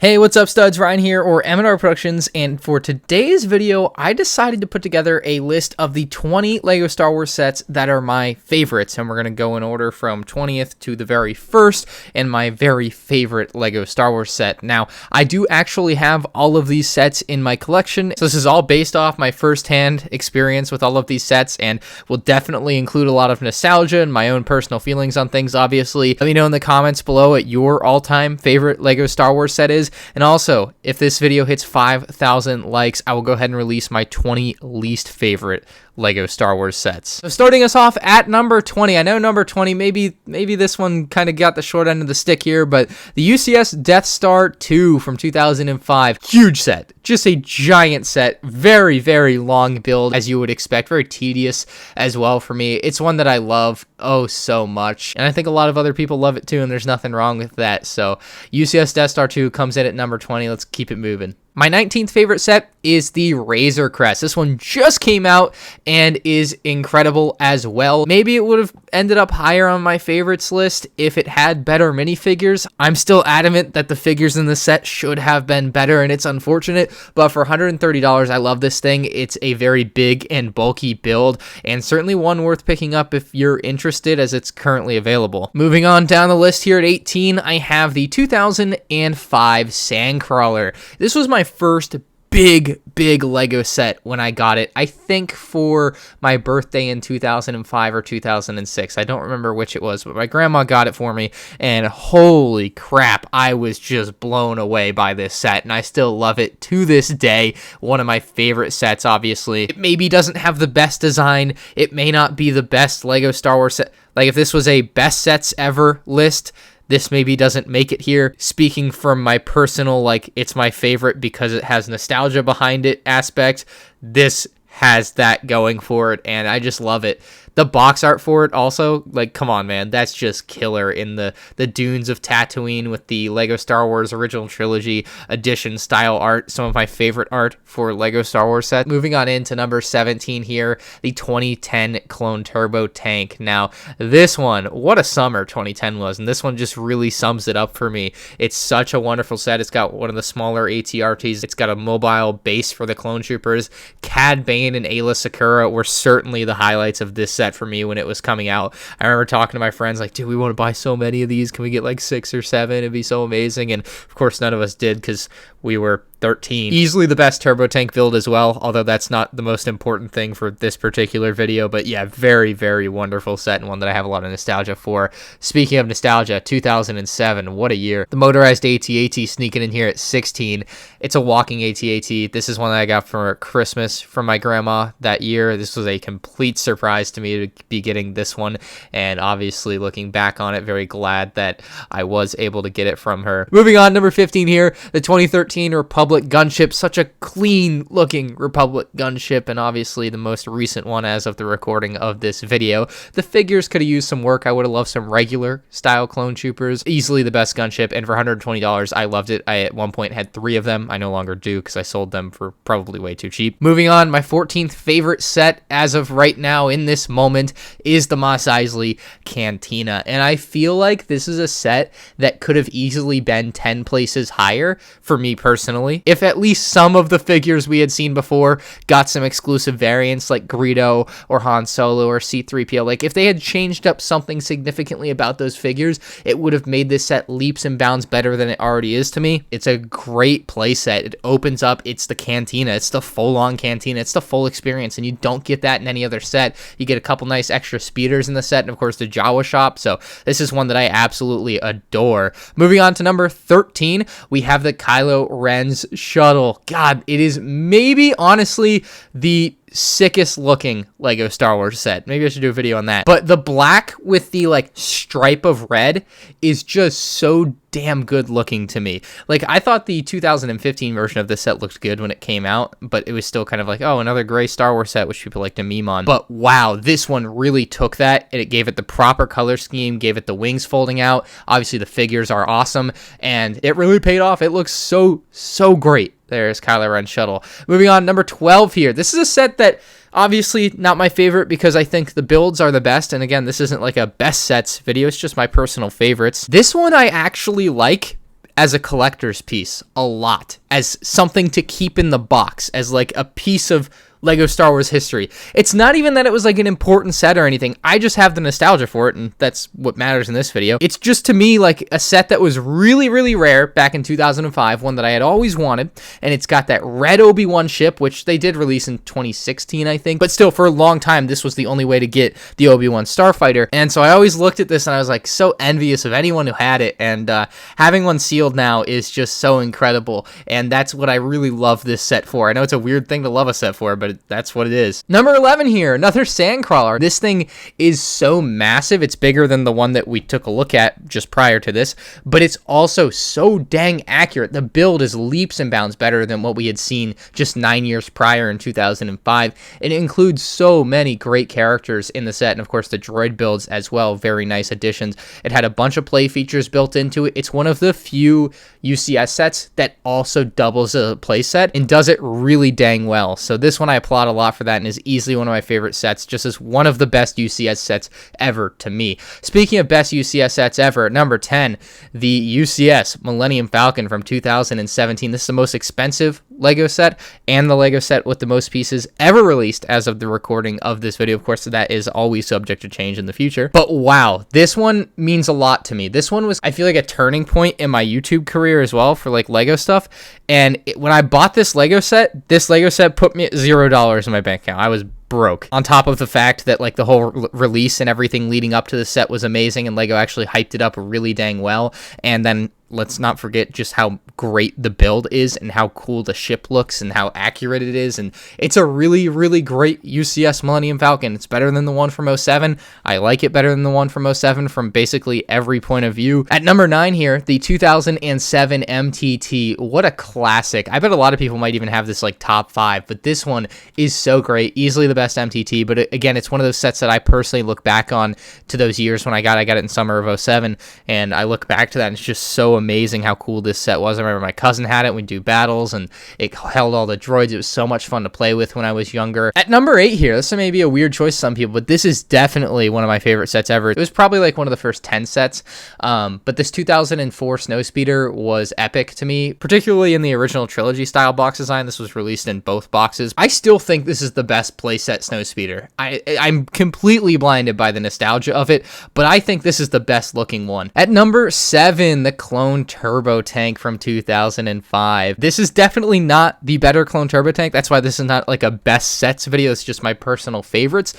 Hey, what's up, studs? Ryan here, or MandRproductions, and for today's video, I decided to put together a list of the 20 LEGO Star Wars sets that are my favorites, and we're going to go in order from 20th to the very first, and my very favorite LEGO Star Wars set. Now, I do actually have all of these sets in my collection, so this is all based off my first-hand experience with all of these sets, and will definitely include a lot of nostalgia and my own personal feelings on things, obviously. Let me know in the comments below what your all-time favorite LEGO Star Wars set is. And also, if this video hits 5,000 likes, I will go ahead and release my 20 least favorite LEGO Star Wars sets. So starting us off at number 20, I know number 20, maybe this one kind of got the short end of the stick here, but the UCS Death Star 2 from 2005. Huge set, just a giant set, very, very long build, as you would expect, very tedious as well for me. It's one that I love oh so much, and I think a lot of other people love it too, and there's nothing wrong with that. So UCS Death Star 2 comes in at number 20. Let's keep it moving. My 19th favorite set is the Razor Crest. This one just came out and is incredible as well. Maybe it would have ended up higher on my favorites list if it had better minifigures. I'm still adamant that the figures in the set should have been better, and it's unfortunate, but for $130, I love this thing. It's a very big and bulky build, and certainly one worth picking up if you're interested, as it's currently available. Moving on down the list here at 18, I have the 2005 Sandcrawler. This was my first big LEGO set when I got it. I think for my birthday in 2005 or 2006. I don't remember which it was, but my grandma got it for me, and holy crap, I was just blown away by this set, and I still love it to this day. One of my favorite sets, obviously. It maybe doesn't have the best design. It may not be the best LEGO Star Wars set. Like, if this was a best sets ever list, this maybe doesn't make it here. Speaking from my personal, like, it's my favorite because it has nostalgia behind it aspect, this has that going for it, and I just love it. The box art for it also, like, come on, man, that's just killer in the dunes of Tatooine with the LEGO Star Wars Original Trilogy edition style art. Some of my favorite art for LEGO Star Wars set. Moving on into number 17 here, the 2010 Clone Turbo Tank. Now, this one, what a summer 2010 was, and this one just really sums it up for me. It's such a wonderful set. It's got one of the smaller ATRTs. It's got a mobile base for the Clone Troopers. Cad Bane and Ayla Secura were certainly the highlights of this set for me when it was coming out. I remember talking to my friends like, dude, we want to buy so many of these. Can we get like 6 or 7? It'd be so amazing. And of course, none of us did because we were 13. Easily the best turbo tank build as well, although that's not the most important thing for this particular video. But yeah, very, very wonderful set, and one that I have a lot of nostalgia for. Speaking of nostalgia, 2007, what a year. The motorized AT-AT sneaking in here at 16. It's a walking AT-AT. This is one that I got for Christmas from my grandma that year. This was a complete surprise to me to be getting this one, and obviously looking back on it, very glad that I was able to get it from her. Moving on, number 15 here, the 2013 Republic gunship. Such a clean looking Republic gunship, and obviously the most recent one as of the recording of this video. The figures could have used some work. I would have loved some regular style clone troopers. Easily the best gunship, and for $120 I loved it. I at one point had 3 of them. I no longer do because I sold them for probably way too cheap. Moving on, my 14th favorite set as of right now in this moment is the Mos Eisley Cantina, and I feel like this is a set that could have easily been 10 places higher for me personally, if at least some of the figures we had seen before got some exclusive variants like Greedo or Han Solo or C-3PO. Like, if they had changed up something significantly about those figures, it would have made this set leaps and bounds better than it already is to me. It's a great play set. It opens up, it's the cantina, it's the full-on cantina, it's the full experience, and you don't get that in any other set. You get a couple nice extra speeders in the set, and of course the Jawa shop, so this is one that I absolutely adore. Moving on to number 13, we have the Kylo Ren's shuttle. God, it is maybe honestly the sickest looking LEGO Star Wars set. Maybe I should do a video on that. But the black with the like stripe of red is just so damn good looking to me. Like, I thought the 2015 version of this set looked good when it came out, but it was still kind of like, oh, another gray Star Wars set, which people like to meme on. But wow, this one really took that, and it gave it the proper color scheme, gave it the wings folding out. Obviously the figures are awesome, and it really paid off. It looks so great. There's Kylo Ren's shuttle. Moving on, number 12 here. This is a set that obviously not my favorite because I think the builds are the best. And again, this isn't like a best sets video. It's just my personal favorites. This one I actually like as a collector's piece a lot, as something to keep in the box, as like a piece of Lego Star Wars history. It's not even that it was like an important set or anything. I just have the nostalgia for it, and that's what matters in this video. It's just, to me, like a set that was really, really rare back in 2005, one that I had always wanted, and it's got that red Obi-Wan ship, which they did release in 2016, I think, but still, for a long time, this was the only way to get the Obi-Wan Starfighter, and so I always looked at this and I was like so envious of anyone who had it, and having one sealed now is just so incredible, and that's what I really love this set for. I know it's a weird thing to love a set for, but that's what it is. Number 11 here, another Sandcrawler. This thing is so massive. It's bigger than the one that we took a look at just prior to this, but it's also so dang accurate. The build is leaps and bounds better than what we had seen just 9 years prior in 2005. It includes so many great characters in the set, and of course the droid builds as well. Very nice additions. It had a bunch of play features built into it. It's one of the few UCS sets that also doubles as a play set and does it really dang well. So this one I applaud a lot for that, and is easily one of my favorite sets, just as one of the best UCS sets ever to me. Speaking of best UCS sets ever, at number 10, the UCS Millennium Falcon from 2017. This is the most expensive Lego set and the Lego set with the most pieces ever released as of the recording of this video. Of course, that is always subject to change in the future. But wow, this one means a lot to me. This one was, I feel like, a turning point in my YouTube career as well for like Lego stuff. And when I bought this Lego set put me at $0 in my bank account. I was broke. On top of the fact that like the whole release and everything leading up to the set was amazing, and Lego actually hyped it up really dang well. And then let's not forget just how great the build is and how cool the ship looks and how accurate it is. And it's a really, really great UCS Millennium Falcon. It's better than the one from 07. I like it better than the one from 07 from basically every point of view. At number 9 here, the 2007 MTT. What a classic. I bet a lot of people might even have this like top 5, but this one is so great. Easily the best MTT, but again, it's one of those sets that I personally look back on to those years when I got it in summer of 07, and I look back to that and it's just so amazing how cool this set was. I remember my cousin had it. We'd do battles and it held all the droids. It was so much fun to play with when I was younger. At number 8 here, this may be a weird choice to some people, but this is definitely one of my favorite sets ever. It was probably like one of the first 10 sets, but this 2004 Snowspeeder was epic to me, particularly in the original trilogy style box design. This was released in both boxes. I still think this is the best playset Snowspeeder. I'm completely blinded by the nostalgia of it, but I think this is the best looking one. At number 7, the Clone Turbo Tank from 2005. This is definitely not the better Clone Turbo Tank. That's why this is not like a best sets video. It's just my personal favorites,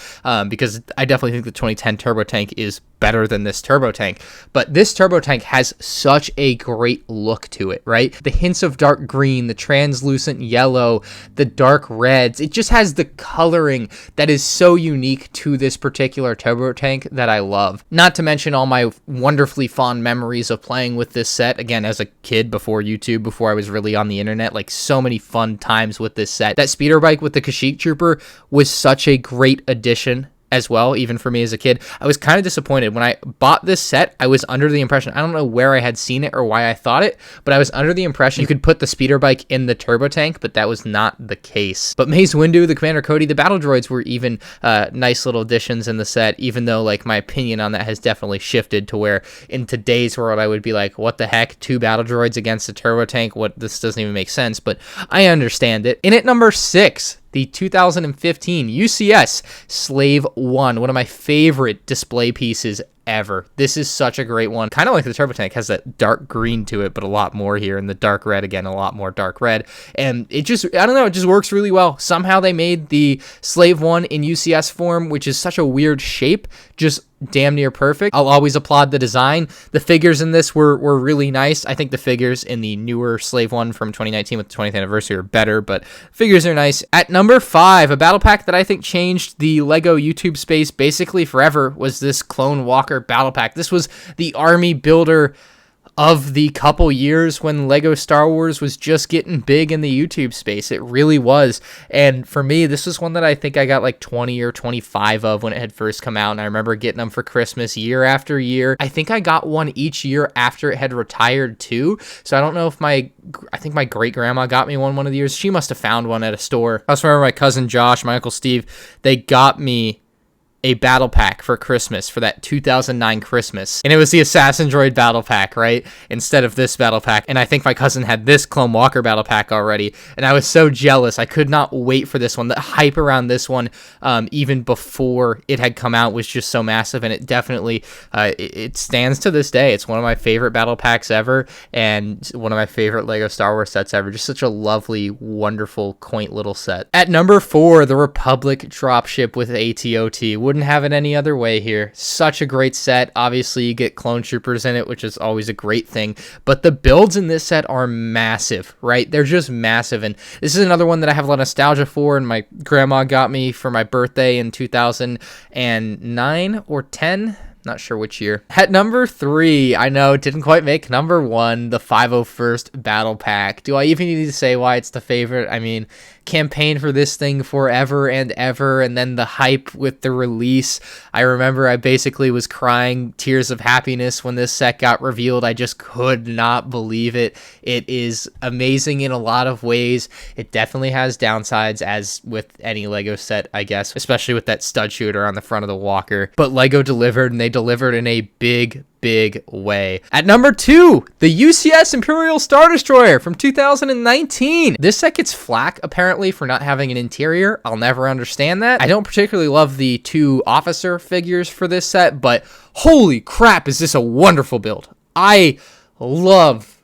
because I definitely think the 2010 Turbo Tank is better than this Turbo Tank. But this Turbo Tank has such a great look to it, right? The hints of dark green, the translucent yellow, the dark reds. It just has the coloring that is so unique to this particular Turbo Tank that I love. Not to mention all my wonderfully fond memories of playing with this set, again, as a kid before YouTube, before I was really on the internet. Like, so many fun times with this set. That speeder bike with the Kashyyyk Trooper was such a great addition as well, even for me as a kid. I was kind of disappointed. When I bought this set, I was under the impression, I don't know where I had seen it or why I thought it, but I was under the impression you could put the speeder bike in the turbo tank, but that was not the case. But Mace Windu, the Commander Cody, the battle droids were even nice little additions in the set, even though like my opinion on that has definitely shifted to where in today's world I would be like, what the heck, 2 battle droids against a turbo tank? What, this doesn't even make sense, but I understand it. And at number 6, the 2015 UCS Slave 1, one of my favorite display pieces ever. This is such a great one. Kind of like the Turbo Tank, has that dark green to it, but a lot more here, and the dark red, again, a lot more dark red. And it just, I don't know, it just works really well. Somehow they made the Slave 1 in UCS form, which is such a weird shape, just damn near perfect. I'll always applaud the design. The figures in this were really nice. I think the figures in the newer Slave 1 from 2019 with the 20th anniversary are better, but figures are nice. At number 5, a battle pack that I think changed the Lego YouTube space basically forever was this Clone Walker battle pack. This was the army builder of the couple years when Lego Star Wars was just getting big in the YouTube space. It really was. And for me, this was one that I think I got like 20 or 25 of when it had first come out. And I remember getting them for Christmas year after year. I think I got one each year after it had retired too. So I don't know if I think my great grandma got me one of the years. She must have found one at a store. I also remember my cousin Josh, my uncle Steve, they got me a battle pack for Christmas, for that 2009 Christmas, and it was the Assassin Droid battle pack, right, instead of this battle pack. And I think my cousin had this Clone Walker battle pack already, and I was so jealous. I could not wait for this one. The hype around this one, even before it had come out, was just so massive, and it definitely it stands to this day. It's one of my favorite battle packs ever, and one of my favorite Lego Star Wars sets ever. Just such a lovely, wonderful, quaint little set. At number 4, the Republic dropship with AT-OT. Wouldn't have it any other way here. Such a great set. Obviously, you get clone troopers in it, which is always a great thing, but the builds in this set are massive, right? They're just massive, and this is another one that I have a lot of nostalgia for, and my grandma got me for my birthday in 2009 or 10. Not sure which year. At number 3, I know, didn't quite make number 1, the 501st Battle Pack. Do I even need to say why it's the favorite? I mean, campaign for this thing forever and ever, and then the hype with the release. I remember I basically was crying tears of happiness when this set got revealed. I just could not believe it. It is amazing in a lot of ways. It definitely has downsides, as with any Lego set, I guess, especially with that stud shooter on the front of the walker. But Lego delivered, and they delivered in a big way. At number 2, the UCS Imperial Star Destroyer from 2019. This set gets flack, apparently, for not having an interior. I'll never understand that. I don't particularly love the 2 officer figures for this set, but holy crap, is this a wonderful build. I love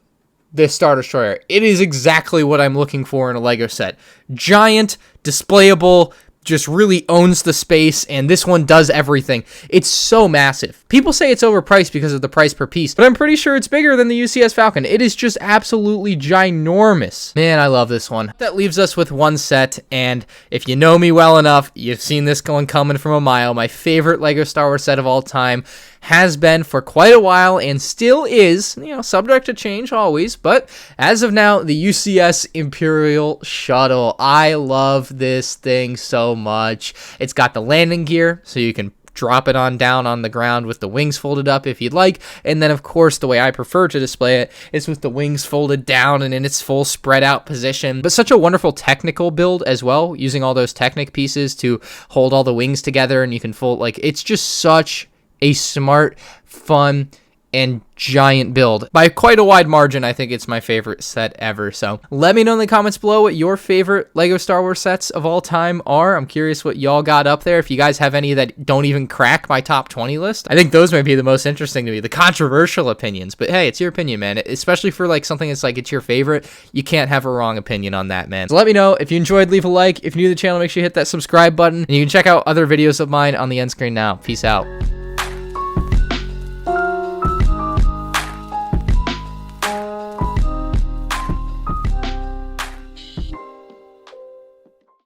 this Star Destroyer. It is exactly what I'm looking for in a Lego set. Giant, displayable, just really owns the space, and this one does everything. It's so massive. People say it's overpriced because of the price per piece, but I'm pretty sure it's bigger than the UCS Falcon. It is just absolutely ginormous. Man, I love this one. That leaves us with one set, and if you know me well enough, you've seen this one coming from a mile. My favorite Lego Star Wars set of all time. Has been for quite a while and still is, subject to change always, but as of now, the UCS Imperial Shuttle. I love this thing so much. It's got the landing gear, so you can drop it on down on the ground with the wings folded up if you'd like, and then of course the way I prefer to display it is with the wings folded down and in its full spread out position. But such a wonderful technical build as well, using all those Technic pieces to hold all the wings together, and you can fold, it's just such a smart, fun, and giant build. By quite a wide margin, I think it's my favorite set ever. So let me know in the comments below what your favorite Lego Star Wars sets of all time are. I'm curious what y'all got up there. If you guys have any that don't even crack my top 20 list, I think those might be the most interesting to me, the controversial opinions. But hey, it's your opinion, man. Especially for something that's it's your favorite. You can't have a wrong opinion on that, man. So let me know. If you enjoyed, leave a like. If you're new to the channel, make sure you hit that subscribe button. And you can check out other videos of mine on the end screen now. Peace out.